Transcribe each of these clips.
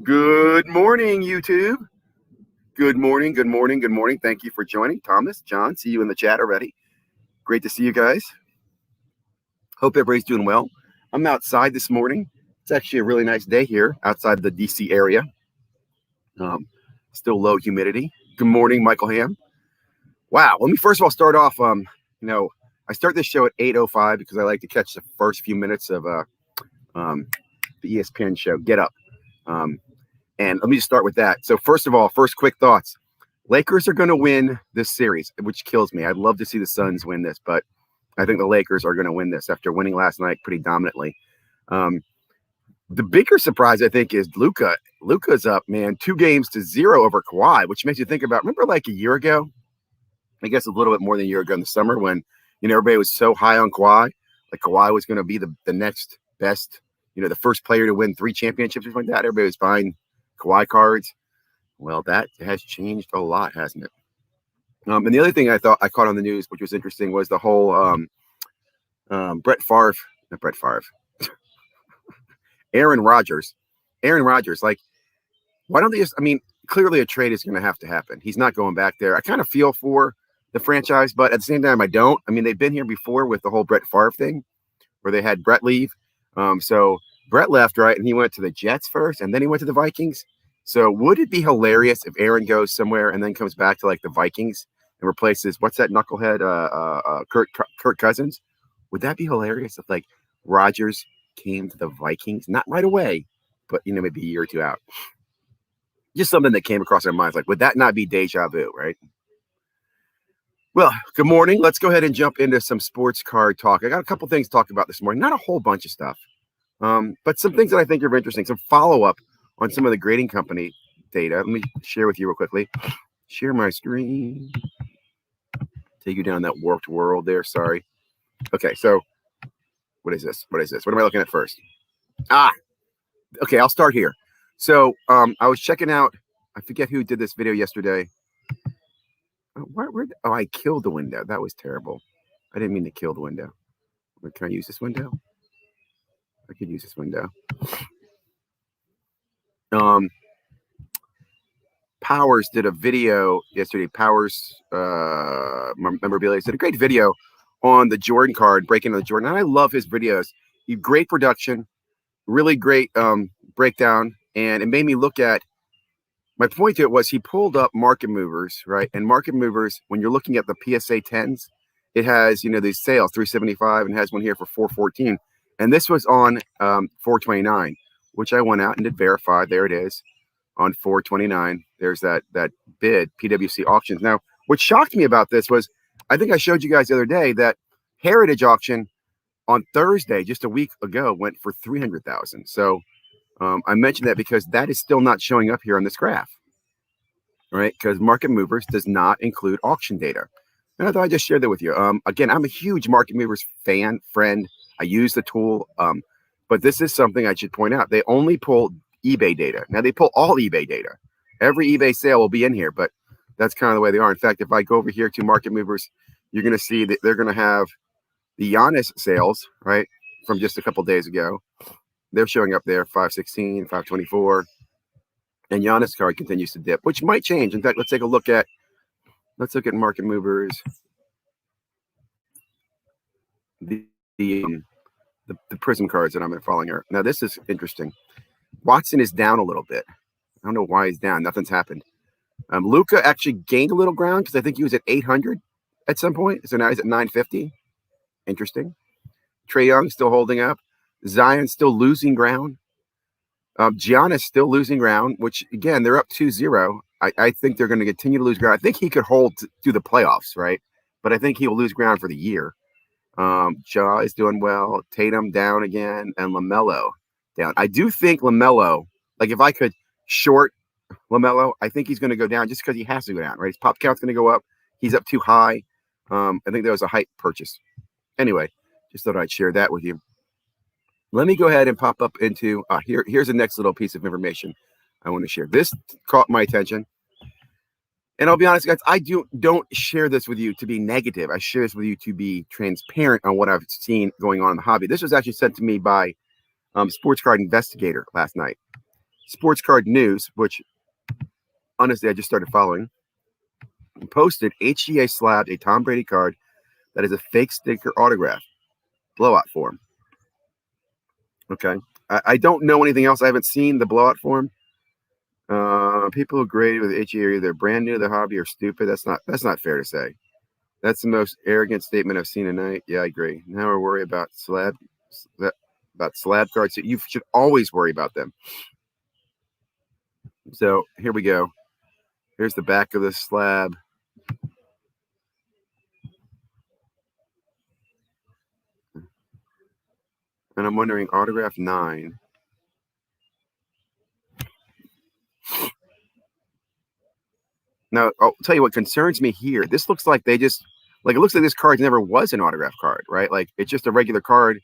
Good morning, YouTube. Good morning, good morning, good morning. Thank you for joining. Thomas, John, see you in the chat already. Great to see you guys. Hope everybody's doing well. I'm outside this morning. It's actually a really nice day here outside the DC area. Still low humidity. Good morning, Michael Ham. Wow. Let me first of all start off. I start this show at 8:05 because I like to catch the first few minutes of the ESPN show, Get Up. And let me just start with that. So first of all, first quick thoughts. Lakers are going to win this series, which kills me. I'd love to see the Suns win this, but I think the Lakers are going to win this after winning last night pretty dominantly. The bigger surprise, I think, is Luka. Luka's up, man, 2-0 over Kawhi, which makes you think about, remember like a year ago? I guess a little bit more than a year ago in the summer when, everybody was so high on Kawhi. Like Kawhi was going to be the next best, the first player to win 3 championships or something like that. Everybody was buying Kawhi cards. Well, that has changed a lot, hasn't it? And the other thing I caught on the news, which was interesting, was the whole Aaron Rodgers. Like, why don't they just, clearly a trade is going to have to happen. He's not going back there. I kind of feel for the franchise, but at the same time, I don't. They've been here before with the whole Brett Favre thing where they had Brett leave. So Brett left, right? And he went to the Jets first, and then he went to the Vikings. So would it be hilarious if Aaron goes somewhere and then comes back to like the Vikings and replaces, what's that knucklehead, Kirk Cousins? Would that be hilarious if like Rodgers came to the Vikings? Not right away, but maybe a year or two out. Just something that came across our minds. Like, would that not be deja vu, right? Well, good morning. Let's go ahead and jump into some sports card talk. I got a couple things to talk about this morning. Not a whole bunch of stuff. But some things that I think are interesting, some follow-up on some of the grading company data. Let me share with you real quickly. Share my screen. Take you down that warped world there. Sorry. Okay, so what is this? What am I looking at first? Okay, I'll start here. So I was checking out, I forget who did this video yesterday. I killed the window. That was terrible. I didn't mean to kill the window. Can I use this window? I could use this window. Powers did a video yesterday. Powers memorabilia did a great video on the Jordan card, breaking the Jordan. And I love his videos. Great production, really great breakdown. And it made me look at, my point to it was he pulled up Market Movers, right? And Market Movers, when you're looking at the PSA 10s, it has, these sales, $375, and has one here for $414. And this was on $429, which I went out and did verify. There it is on $429. There's that bid, PWC auctions. Now, what shocked me about this was, I think I showed you guys the other day that Heritage auction on Thursday, just a week ago, went for $300,000. So I mentioned that because that is still not showing up here on this graph, right? Because Market Movers does not include auction data. And I thought I'd just share that with you. Again, I'm a huge Market Movers friend. I use the tool, but this is something I should point out. They only pull eBay data. Now, they pull all eBay data. Every eBay sale will be in here, but that's kind of the way they are. In fact, if I go over here to Market Movers, you're going to see that they're going to have the Giannis sales, right, from just a couple days ago. They're showing up there, 516, 524. And Giannis card continues to dip, which might change. In fact, let's look at Market Movers. The Prism cards that I've been following here. Now, this is interesting. Watson is down a little bit. I don't know why he's down. Nothing's happened. Luka actually gained a little ground because I think he was at 800 at some point. So now he's at 950. Interesting. Trae Young still holding up. Zion still losing ground. Giannis still losing ground, which, again, they're up 2-0. I think they're going to continue to lose ground. I think he could hold through the playoffs, right? But I think he will lose ground for the year. Shaw is doing well. Tatum down again. And LaMelo down. I do think LaMelo, like if I could short LaMelo, I think he's going to go down just because he has to go down, right? His pop count's going to go up. He's up too high. I think that was a hype purchase. Anyway, just thought I'd share that with you. Let me go ahead and pop up into here's the next little piece of information I want to share. This caught my attention. And I'll be honest, guys, I don't share this with you to be negative. I share this with you to be transparent on what I've seen going on in the hobby. This was actually sent to me by Sports Card Investigator last night. Sports Card News, which honestly I just started following, posted HGA slabbed a Tom Brady card that is a fake sticker autograph blowout form. Okay. I don't know anything else. I haven't seen the blowout form. People who grade with HGA are either brand new to the hobby or stupid. That's not fair to say. That's the most arrogant statement I've seen tonight. Yeah, I agree. Now we're worried about slab cards. So you should always worry about them. So here we go. Here's the back of the slab. And I'm wondering, autograph 9. Now, I'll tell you what concerns me here. This looks like it looks like this card never was an autograph card, right? Like it's just a regular card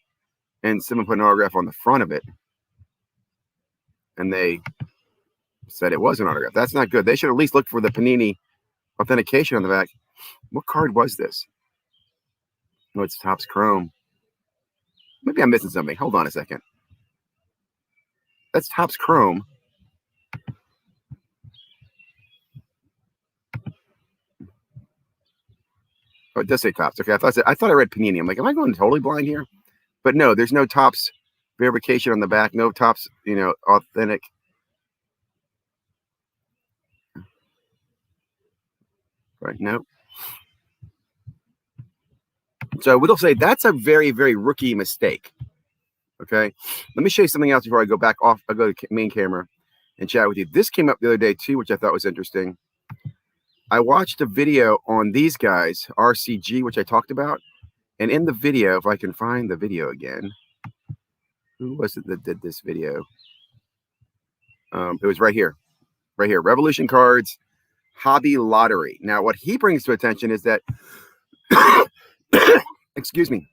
and someone put an autograph on the front of it. And they said it was an autograph. That's not good. They should at least look for the Panini authentication on the back. What card was this? No, it's Topps Chrome. Maybe I'm missing something. Hold on a second. That's Topps Chrome. Oh, it does say Topps. Okay, I thought I read Panini. I'm like, am I going totally blind here? But no, there's no Topps verification on the back. No Topps, authentic. Right? No. So we'll say that's a very, very rookie mistake. Okay. Let me show you something else before I go back off. I'll go to the main camera and chat with you. This came up the other day too, which I thought was interesting. I watched a video on these guys, RCG, which I talked about. And in the video, if I can find the video again, who was it that did this video? It was right here. Right here. Revolution Cards, Hobby Lottery. Now, what he brings to attention is that, excuse me,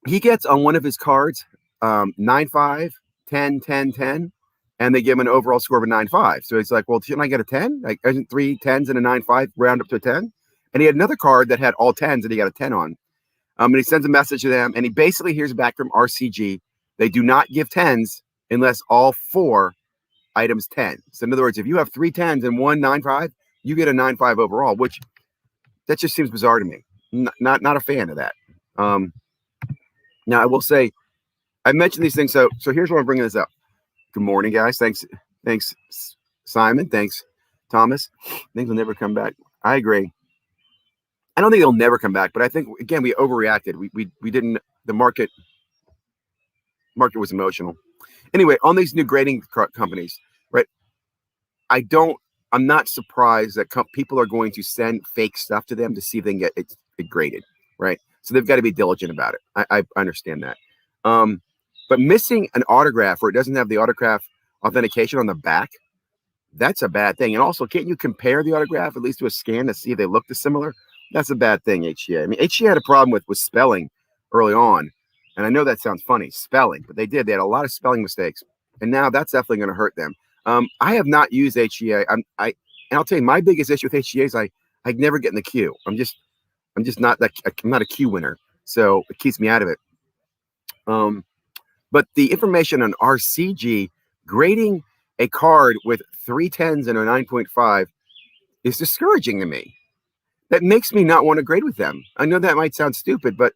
he gets on one of his cards 9-5, 10, 10, 10, and they give him an overall score of a 9-5. So he's like, well, shouldn't I get a 10? Like, isn't 3 10s and a 9-5 round up to a 10? And he had another card that had all 10s and he got a 10 on. And he sends a message to them, and he basically hears back from RCG. They do not give 10s unless all 4 items 10. So in other words, if you have 3 10s and 1 9-5, you get a 9-5 overall, which that just seems bizarre to me. Not a fan of that. Now I will say, I mentioned these things. So here's why I'm bringing this up. Good morning, guys. Thanks, Simon. Thanks, Thomas. Things will never come back. I agree. I don't think they'll never come back, but I think again we overreacted. We didn't. The market was emotional. Anyway, on these new grading companies, right? I'm not surprised that people are going to send fake stuff to them to see if they can get it graded, right? So they've got to be diligent about it. I understand that. But missing an autograph where it doesn't have the autograph authentication on the back, that's a bad thing. And also, can't you compare the autograph at least to a scan to see if they look dissimilar? That's a bad thing, HGA. I mean, HGA had a problem with spelling early on. And I know that sounds funny, spelling, but they did. They had a lot of spelling mistakes. And now that's definitely going to hurt them. I have not used HGA. And I'll tell you, my biggest issue with HGA is I never get in the queue. I'm just not that. I'm not a queue winner, so it keeps me out of it. But the information on RCG grading a card with 3 10s and a 9.5 is discouraging to me. That makes me not want to grade with them. I know that might sound stupid, but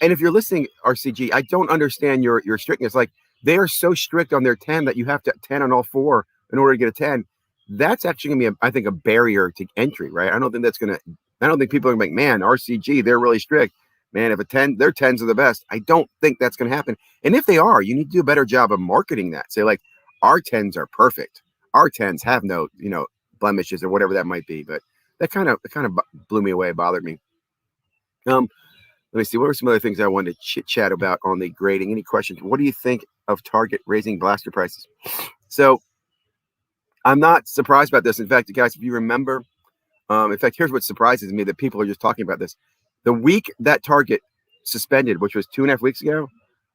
and if you're listening, RCG, I don't understand your strictness. Like they are so strict on their 10 that you have to 10 on all 4 in order to get a 10. That's actually gonna be, I think, a barrier to entry, right? I don't think people are gonna be like, man, RCG, they're really strict. Man, if their 10s are the best. I don't think that's gonna happen. And if they are, you need to do a better job of marketing that. Say like, our 10s are perfect. Our 10s have no, blemishes or whatever that might be. But that kind of blew me away, bothered me. Let me see. What are some other things I wanted to chit chat about on the grading? Any questions? What do you think of Target raising blaster prices? So I'm not surprised about this. In fact, guys, if you remember, in fact, here's what surprises me that people are just talking about this. The week that Target suspended, which was 2.5 weeks ago,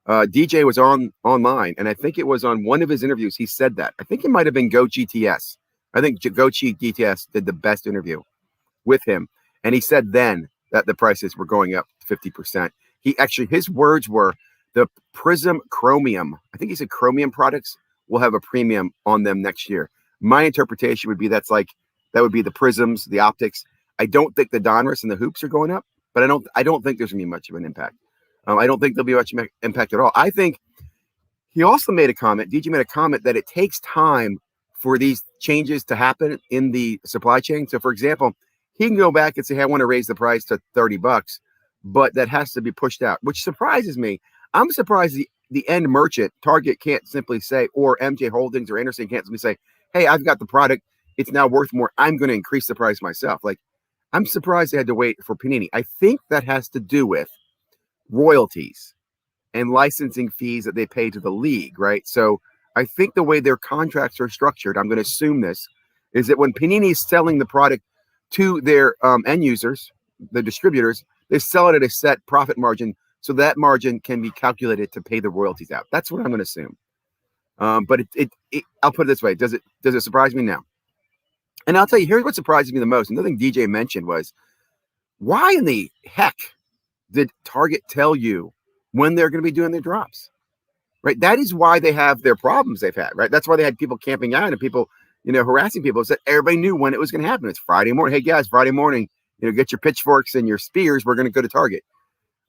DJ was online, and I think it was on one of his interviews. He said that. I think it might have been Go GTS. I think Go GTS did the best interview with him, and he said then that the prices were going up 50%. His words were the Prism Chromium. I think he said Chromium products will have a premium on them next year. My interpretation would be that would be the prisms, the optics. I don't think the Donruss and the hoops are going up, but I don't think there's gonna be much of an impact. I don't think there'll be much impact at all. I think he also made a comment. DJ made a comment that it takes time for these changes to happen in the supply chain. So, for example, he can go back and say, "Hey, I want to raise the price to $30," but that has to be pushed out, which surprises me. I'm surprised the end merchant, Target, can't simply say, or MJ Holdings or Anderson can't simply say, "Hey, I've got the product. It's now worth more. I'm going to increase the price myself." Like, I'm surprised they had to wait for Panini. I think that has to do with royalties and licensing fees that they pay to the league, right? So I think the way their contracts are structured, I'm going to assume this, is that when Panini is selling the product to their end users, the distributors, they sell it at a set profit margin, so that margin can be calculated to pay the royalties out. That's what I'm going to assume. But I'll put it this way: does it surprise me? No. And I'll tell you, here's what surprises me the most. Another thing DJ mentioned was, why in the heck did Target tell you when they're going to be doing their drops? Right? That is why they have their problems they've had, right? That's why they had people camping out and people, harassing people. Is that everybody knew when it was going to happen. It's Friday morning. Hey guys, Friday morning, get your pitchforks and your spears. We're going to go to Target.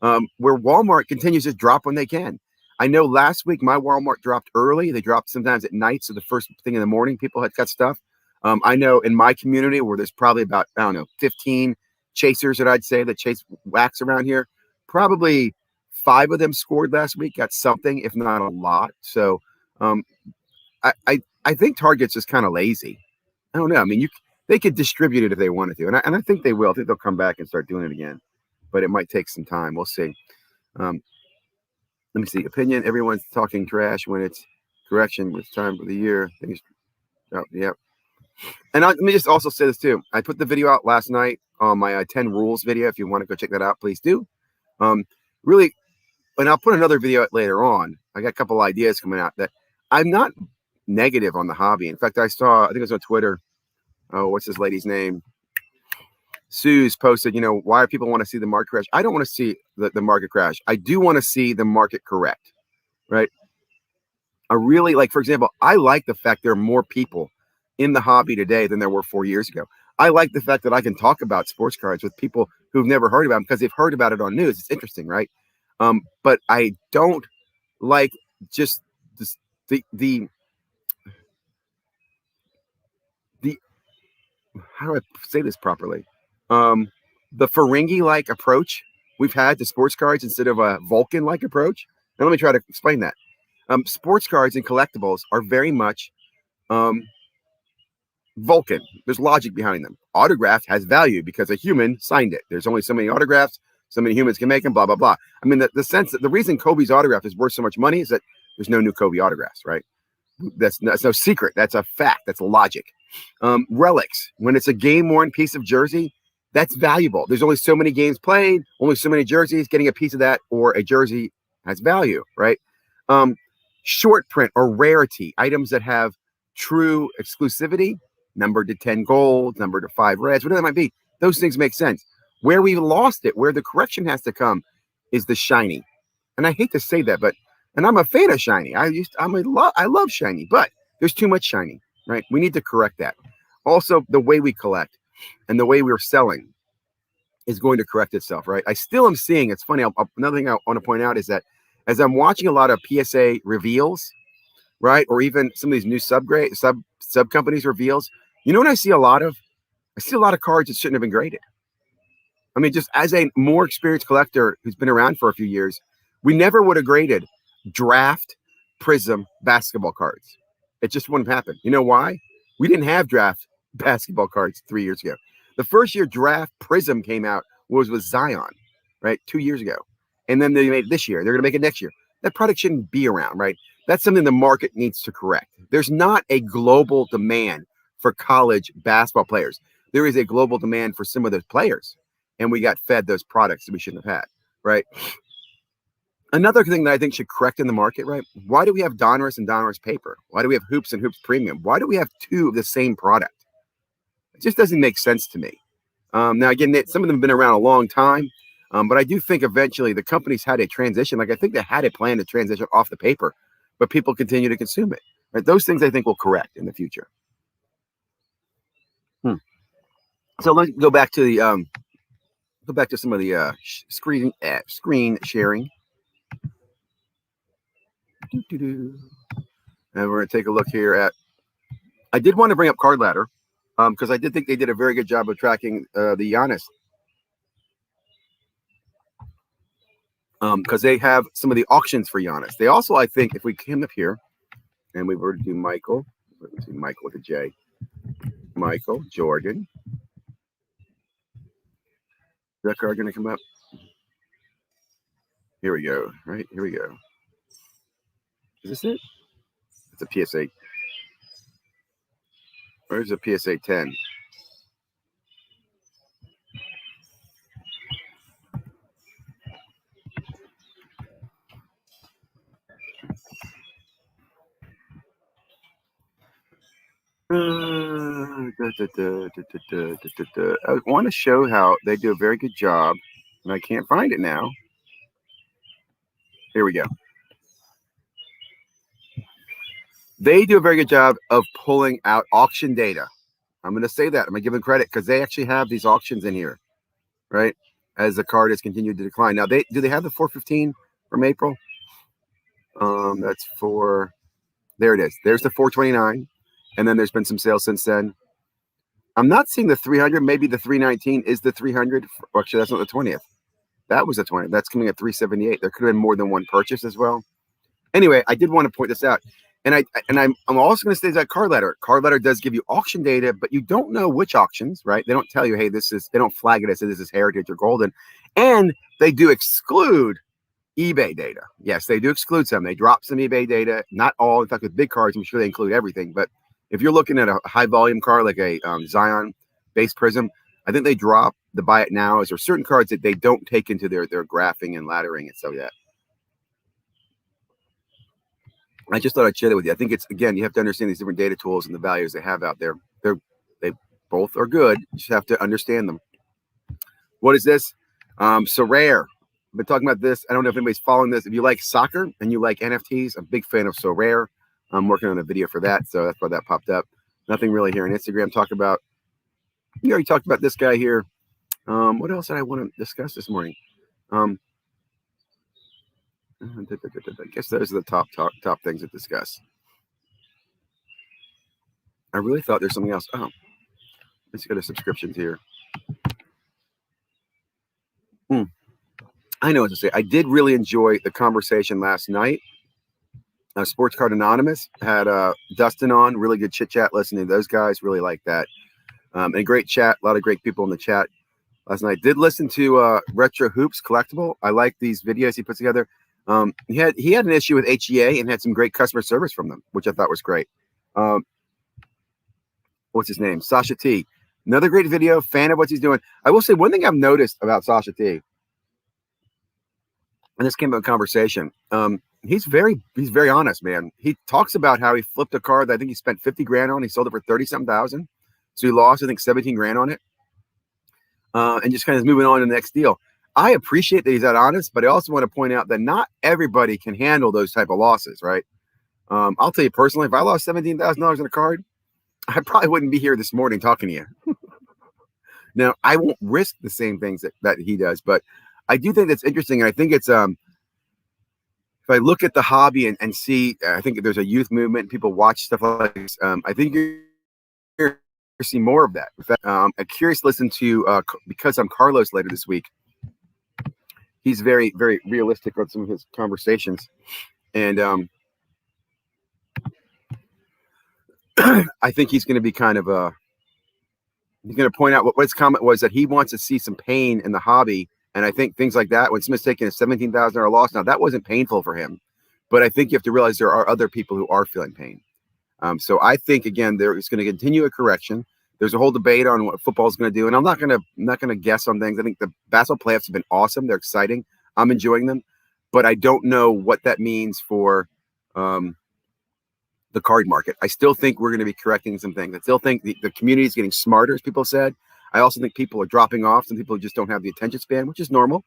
Where Walmart continues to drop when they can. I know last week my Walmart dropped early. They dropped sometimes at night. So the first thing in the morning, people had got stuff. I know in my community where there's probably about, 15 chasers that I'd say that chase wax around here, probably 5 of them scored last week, got something, if not a lot. So I think Target's just kind of lazy. I don't know. I mean, they could distribute it if they wanted to. And I think they will. I think they'll come back and start doing it again. But it might take some time. We'll see. Let me see. Opinion. Everyone's talking trash when it's correction. It's time of the year. Things. Oh, yeah. And let me just also say this too. I put the video out last night on my 10 rules video. If you want to go check that out, please do. Really, and I'll put another video out later on. I got a couple ideas coming out that I'm not negative on the hobby. In fact, I think it was on Twitter. Oh, what's this lady's name? Sue's posted, why people want to see the market crash. I don't want to see the market crash. I do want to see the market correct, right? I really like, for example, I like the fact there are more people in the hobby today than there were 4 years ago. I like the fact that I can talk about sports cards with people who've never heard about them because they've heard about it on news. It's interesting, right? But I don't like just the how do I say this properly? The Ferengi-like approach we've had to sports cards instead of a Vulcan-like approach. Now let me try to explain that. Sports cards and collectibles are very much Vulcan. There's logic behind them. Autograph has value because a human signed it. There's only so many autographs, so many humans can make them, blah, blah, blah. I mean, the sense that the reason Kobe's autograph is worth so much money is that there's no new Kobe autographs, right? That's no secret. That's a fact. That's logic. Relics, when it's a game-worn piece of jersey, that's valuable. There's only so many games played, only so many jerseys. Getting a piece of that or a jersey has value, right? Short print or rarity, items that have true exclusivity, numbered to 10 gold, numbered to 5 reds, whatever that might be. Those things make sense. Where we lost it, where the correction has to come, is the shiny. And I hate to say that, and I'm a fan of shiny. I love shiny, but there's too much shiny, right? We need to correct that. Also, the way we collect and the way we're selling is going to correct itself, right? I still am seeing, it's funny, another thing I want to point out is that as I'm watching a lot of PSA reveals, right, or even some of these new sub companies reveals, you know what I see a lot of? I see a lot of cards that shouldn't have been graded. I mean, just as a more experienced collector who's been around for a few years, we never would have graded draft Prism basketball cards. It just wouldn't happen. You know why? We didn't have draft basketball cards 3 years ago. The first year draft Prism came out was with Zion, right? 2 years ago. And then they made it this year. They're going to make it next year. That product shouldn't be around, right? That's something the market needs to correct. There's not a global demand for college basketball players. There is a global demand for some of those players. And we got fed those products that we shouldn't have had, right? Another thing that I think should correct in the market, right? Why do we have Donruss and Donruss paper? Why do we have Hoops and Hoops Premium? Why do we have 2 of the same product? It just doesn't make sense to me. Now, again, some of them have been around a long time, but I do think eventually the companies had a transition. Like I think they had a plan to transition off the paper, but people continue to consume it. Right? Those things I think will correct in the future. So let's go back to the some of the screen sharing. And we're going to take a look here at. I did want to bring up Card Ladder because I did think they did a very good job of tracking the Giannis. Because they have some of the auctions for Giannis. They also, I think, if we came up here and we were to do Michael, let's see, Michael with a J, Michael Jordan. Is that card going to come up? Here we go. Right here we go. Is this it? It's a PSA. Where's a PSA 10? I want to show how they do a very good job, and I can't find it now. Here we go. They do a very good job of pulling out auction data. I'm going to say that. I'm going to give them credit because they actually have these auctions in here, right? As the card has continued to decline. Now, do they have the 415 from April? That's for, there it is. There's the 429. And then there's been some sales since then. I'm not seeing the 300. Maybe the 319 is the 300. Actually, that's not the 20th. That was the 20th. That's coming at 378. There could have been more than one purchase as well. Anyway, I did want to point this out. And I'm also going to say that Card Ladder. Card Ladder does give you auction data, but you don't know which auctions, right? They don't tell you, hey, they don't flag it as this is Heritage or Golden. And they do exclude eBay data. Yes, they do exclude some. They drop some eBay data. Not all. In fact, with big cards, I'm sure they include everything. But if you're looking at a high volume card like a Zion base Prism, I think they drop the buy it now. As there are certain cards that they don't take into their graphing and laddering and so that. I just thought I'd share that with you. I think it's, again, you have to understand these different data tools and the values they have out there. They both are good. You just have to understand them. What is this? So rare. I've been talking about this. I don't know if anybody's following this. If you like soccer and you like NFTs, I'm a big fan of So Rare. I'm working on a video for that, so that's why that popped up. Nothing really here on Instagram. You already talked about this guy here. What else did I want to discuss this morning? I guess those are the top things to discuss. I really thought there's something else. Oh, let's go to subscriptions here. I know what to say. I did really enjoy the conversation last night. Sports Card Anonymous had Dustin on. Really good chit chat. Listening to those guys, really like that. And great chat. A lot of great people in the chat last night. Did listen to Retro Hoops Collectible. I like these videos he puts together. He had an issue with HEA and had some great customer service from them, which I thought was great. What's his name? Sasha T. Another great video. Fan of what he's doing. I will say one thing I've noticed about Sasha T. And this came up in conversation. He's very honest, man. He talks about how he flipped a card that I think he spent 50 grand on. He sold it for 30-something thousand. So he lost, I think, 17 grand on it. And just kind of moving on to the next deal. I appreciate that he's that honest, but I also want to point out that not everybody can handle those type of losses, right? I'll tell you personally, if I lost $17,000 in a card, I probably wouldn't be here this morning talking to you. Now, I won't risk the same things that he does, but I do think that's interesting. And I think it's if I look at the hobby and see, I think there's a youth movement. People watch stuff like this. I think you're going to see more of that. In fact, I'm curious to listen to because I'm Carlos later this week. He's very, very realistic on some of his conversations, and I think he's going to be kind of he's going to point out what his comment was, that he wants to see some pain in the hobby. And I think things like that, when Smith's taking a $17,000 loss, now that wasn't painful for him, but I think you have to realize there are other people who are feeling pain. So I think, again, there is going to continue a correction. There's a whole debate on what football is going to do, and I'm not going to guess on things. I think the basketball playoffs have been awesome. They're exciting. I'm enjoying them, but I don't know what that means for the card market. I still think we're going to be correcting some things. I still think the community is getting smarter, as people said. I also think people are dropping off. Some people just don't have the attention span, which is normal.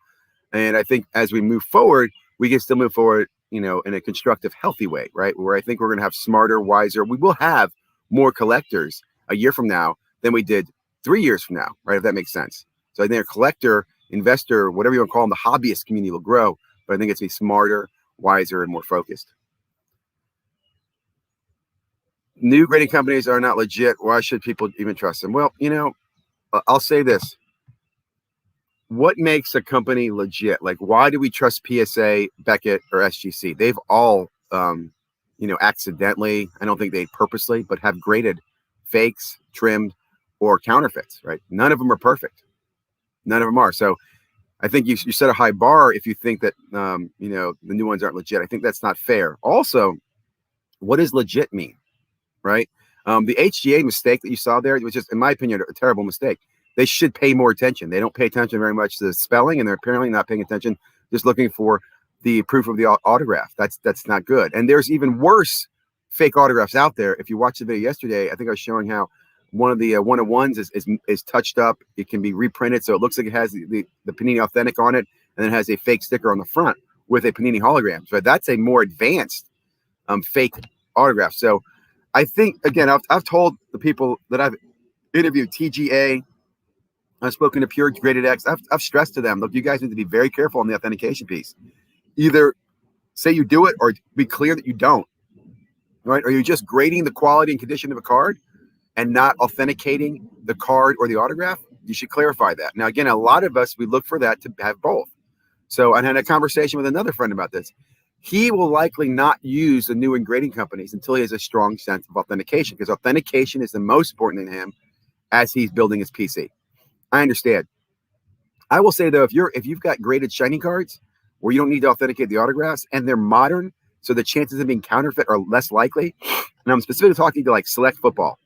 And I think as we move forward, we can still move forward in a constructive, healthy way, right? Where I think we're going to have smarter, wiser. We will have more collectors a year from now than we did 3 years from now, right? If that makes sense. So I think a collector, investor, whatever you want to call them, the hobbyist community will grow, but I think it's be smarter, wiser, and more focused. New grading companies are not legit. Why should people even trust them? Well, I'll say this. What makes a company legit? Like, why do we trust PSA, Beckett, or SGC? They've all, accidentally, I don't think they purposely, but have graded fakes, trimmed, or counterfeits, right? None of them are perfect. None of them are. So I think you set a high bar if you think that, the new ones aren't legit. I think that's not fair. Also, what does legit mean, right? The HGA mistake that you saw there was just, in my opinion, a terrible mistake. They should pay more attention. They don't pay attention very much to the spelling, and they're apparently not paying attention, just looking for the proof of the autograph. That's not good. And there's even worse fake autographs out there. If you watched the video yesterday, I think I was showing how one of the one-of-ones is touched up. It can be reprinted, so it looks like it has the Panini Authentic on it, and then it has a fake sticker on the front with a Panini hologram. So that's a more advanced fake autograph. So I think, again, I've told the people that I've interviewed, TGA, I've spoken to Pure Graded X. I've stressed to them, look, you guys need to be very careful on the authentication piece. Either say you do it or be clear that you don't, right? Or you're just grading the quality and condition of a card and not authenticating the card or the autograph. You should clarify that. Now, again, a lot of us, we look for that to have both. So I had a conversation with another friend about this. He will likely not use the new grading companies until he has a strong sense of authentication, because authentication is the most important to him as he's building his PC. I understand. I will say, though, if you've got graded shiny cards where you don't need to authenticate the autographs and they're modern, so the chances of being counterfeit are less likely, and I'm specifically talking to like Select Football,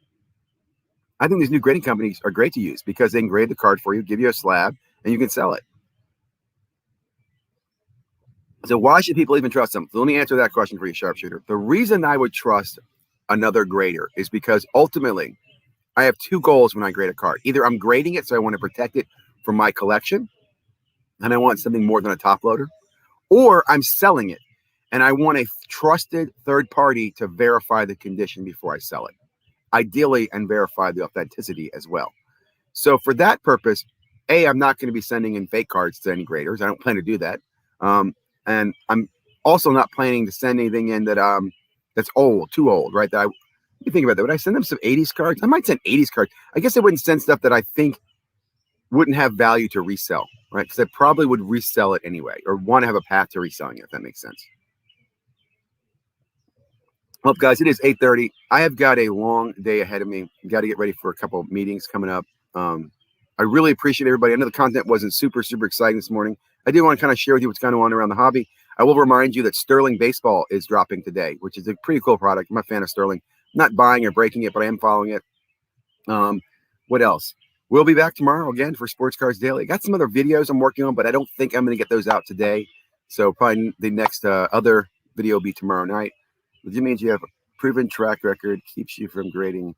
I think these new grading companies are great to use because they can grade the card for you, give you a slab, and you can sell it. So why should people even trust them? So let me answer that question for you, Sharpshooter. The reason I would trust another grader is because ultimately I have two goals when I grade a card. Either I'm grading it, so I want to protect it from my collection, and I want something more than a top loader, or I'm selling it, and I want a trusted third party to verify the condition before I sell it, ideally, and verify the authenticity as well. So for that purpose, I'm not going to be sending in fake cards to any graders. I don't plan to do that. And I'm also not planning to send anything in that that's old, too old, right? You think about that. Would I send them some 80s cards? I might send 80s cards. I guess I wouldn't send stuff that I think wouldn't have value to resell, right? Because I probably would resell it anyway, or want to have a path to reselling it, if that makes sense. Well, guys, it is 8:30. I have got a long day ahead of me. Got to get ready for a couple of meetings coming up. I really appreciate everybody. I know the content wasn't super exciting this morning. I do want to kind of share with you what's going on around the hobby. I will remind you that Sterling Baseball is dropping today, which is a pretty cool product. I'm a fan of Sterling. I'm not buying or breaking it, but I am following it. What else? We'll be back tomorrow again for Sports Cards Daily. I got some other videos I'm working on, but I don't think I'm going to get those out today. So probably the next other video will be tomorrow night. Which means you have a proven track record, keeps you from grading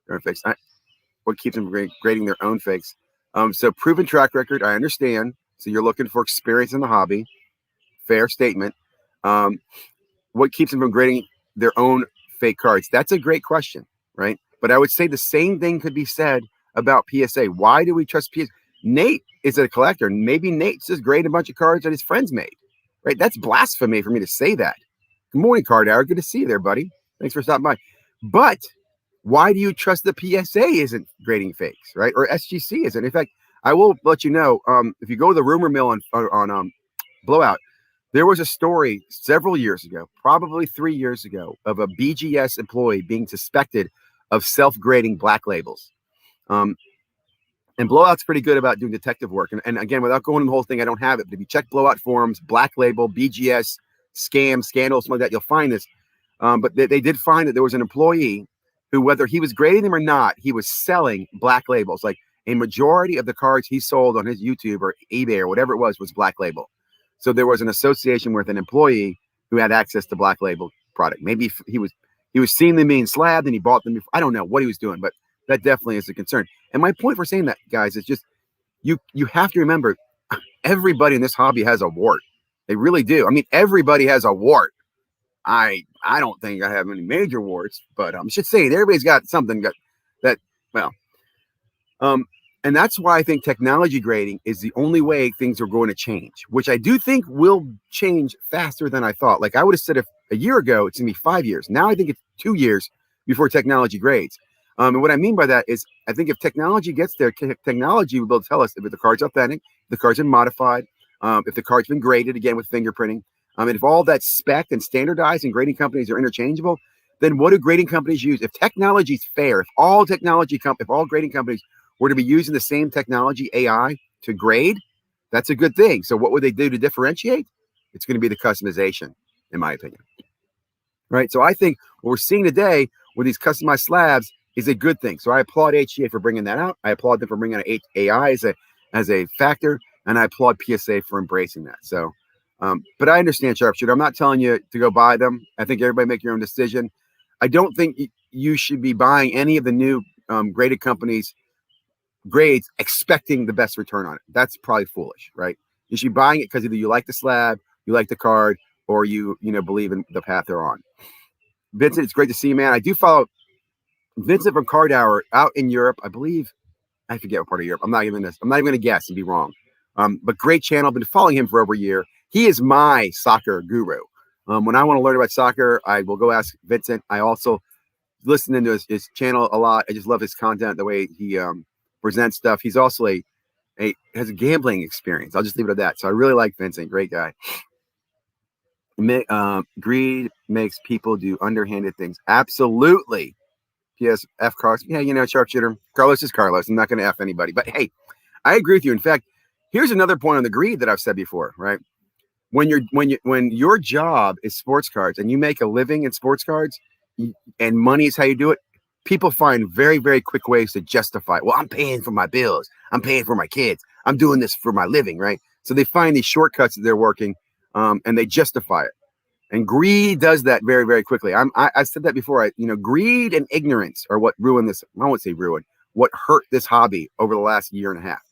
their own fakes. What keeps them from grading their own fakes? So proven track record, I understand. So you're looking for experience in the hobby. Fair statement. What keeps them from grading their own fake cards? That's a great question, right? But I would say the same thing could be said about PSA. Why do we trust PSA? Nate is a collector. Maybe Nate's just grading a bunch of cards that his friends made, right? That's blasphemy for me to say that. Good morning, Card Hour. Good to see you there, buddy. Thanks for stopping by. But why do you trust the PSA isn't grading fakes, right? Or SGC isn't? In fact, I will let you know, if you go to the rumor mill on Blowout, there was a story several years ago, probably 3 years ago, of a BGS employee being suspected of self-grading black labels. And Blowout's pretty good about doing detective work. And again, without going into the whole thing, I don't have it. But if you check Blowout forums, black label, BGS, scam, scandal, something like that, you'll find this. But they did find that there was an employee who, whether he was grading them or not, he was selling black labels. Like a majority of the cards he sold on his YouTube or eBay or whatever it was black label. So there was an association with an employee who had access to black label product. Maybe he was seeing them being slabbed and he bought them before. I don't know what he was doing, but that definitely is a concern. And my point for saying that, guys, is just you have to remember, everybody in this hobby has a wart. They really do. I mean, everybody has a wart. I don't think I have any major warts, but I should say everybody's got something that well, um, and that's why I think technology grading is the only way things are going to change, which I do think will change faster than I thought. Like I would have said if a year ago, it's gonna be 5 years. Now I think it's 2 years before technology grades. And what I mean by that is I think if technology gets there, technology will be able to tell us if the card's authentic, if the card's been modified, if the card's been graded again with fingerprinting. And if all that's spec and standardized and grading companies are interchangeable, then what do grading companies use? If technology is fair, if all grading companies were to be using the same technology, AI, to grade, that's a good thing. So what would they do to differentiate? It's going to be the customization, in my opinion. Right? So I think what we're seeing today with these customized slabs is a good thing. So I applaud HGA for bringing that out. I applaud them for bringing out AI as a factor, and I applaud PSA for embracing that. So, but I understand, Sharpshooter. I'm not telling you to go buy them. I think everybody make your own decision. I don't think you should be buying any of the new graded companies grades expecting the best return on it. That's probably foolish, right? You should be buying it because either you like the slab, you like the card, or you believe in the path they're on. Vincent, it's great to see you, man. I do follow Vincent from Card Hour out in Europe. I believe I forget what part of Europe. I'm not even going to guess and be wrong. But great channel. Been following him for over a year. He is my soccer guru. When I want to learn about soccer, I will go ask Vincent. I also listen to his channel a lot. I just love his content, the way he presents stuff. He's also has a gambling experience. I'll just leave it at that. So I really like Vincent. Great guy. Greed makes people do underhanded things. Absolutely. P.S. F. Carlos. Yeah, Sharpshooter. Carlos is Carlos. I'm not going to F anybody. But hey, I agree with you. In fact, here's another point on the greed that I've said before, right? When your job is sports cards and you make a living in sports cards and money is how you do it, people find very, very quick ways to justify it. Well, I'm paying for my bills. I'm paying for my kids. I'm doing this for my living, right? So they find these shortcuts that they're working and they justify it. And greed does that very, very quickly. I said that before. Greed and ignorance are what ruined this. I won't say ruined. What hurt this hobby over the last year and a half.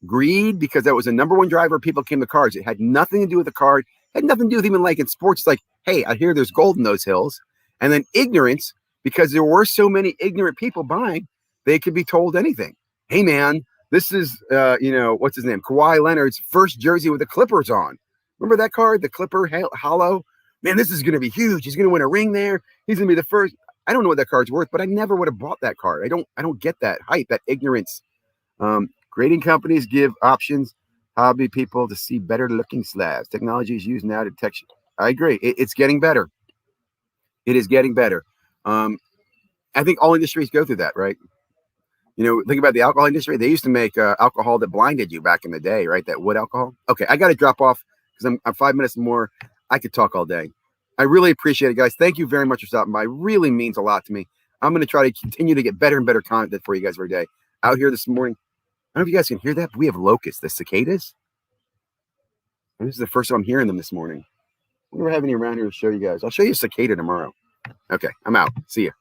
Greed, because that was the number one driver. People came to cards. It had nothing to do with the card. It had nothing to do with even like in sports. It's like, hey, I hear there's gold in those hills. And then ignorance, because there were so many ignorant people buying, they could be told anything. Hey, man, this is, what's his name? Kawhi Leonard's first jersey with the Clippers on. Remember that card, the Clipper Hollow? Man, this is going to be huge. He's going to win a ring there. He's going to be the first. I don't know what that card's worth, but I never would have bought that card. I don't get that hype, that ignorance. Grading companies give options, hobby people to see better looking slabs. Technology is used now to detect. I agree. It's getting better. It is getting better. I think all industries go through that, right? Think about the alcohol industry. They used to make alcohol that blinded you back in the day, right? That wood alcohol. Okay, I got to drop off because I'm 5 minutes more. I could talk all day. I really appreciate it, guys. Thank you very much for stopping by. It really means a lot to me. I'm going to try to continue to get better and better content for you guys every day. Out here this morning, I don't know if you guys can hear that, but we have locusts, the cicadas. And this is the first time I'm hearing them this morning. I wonder if I have any around here to show you guys. I'll show you a cicada tomorrow. Okay, I'm out. See ya.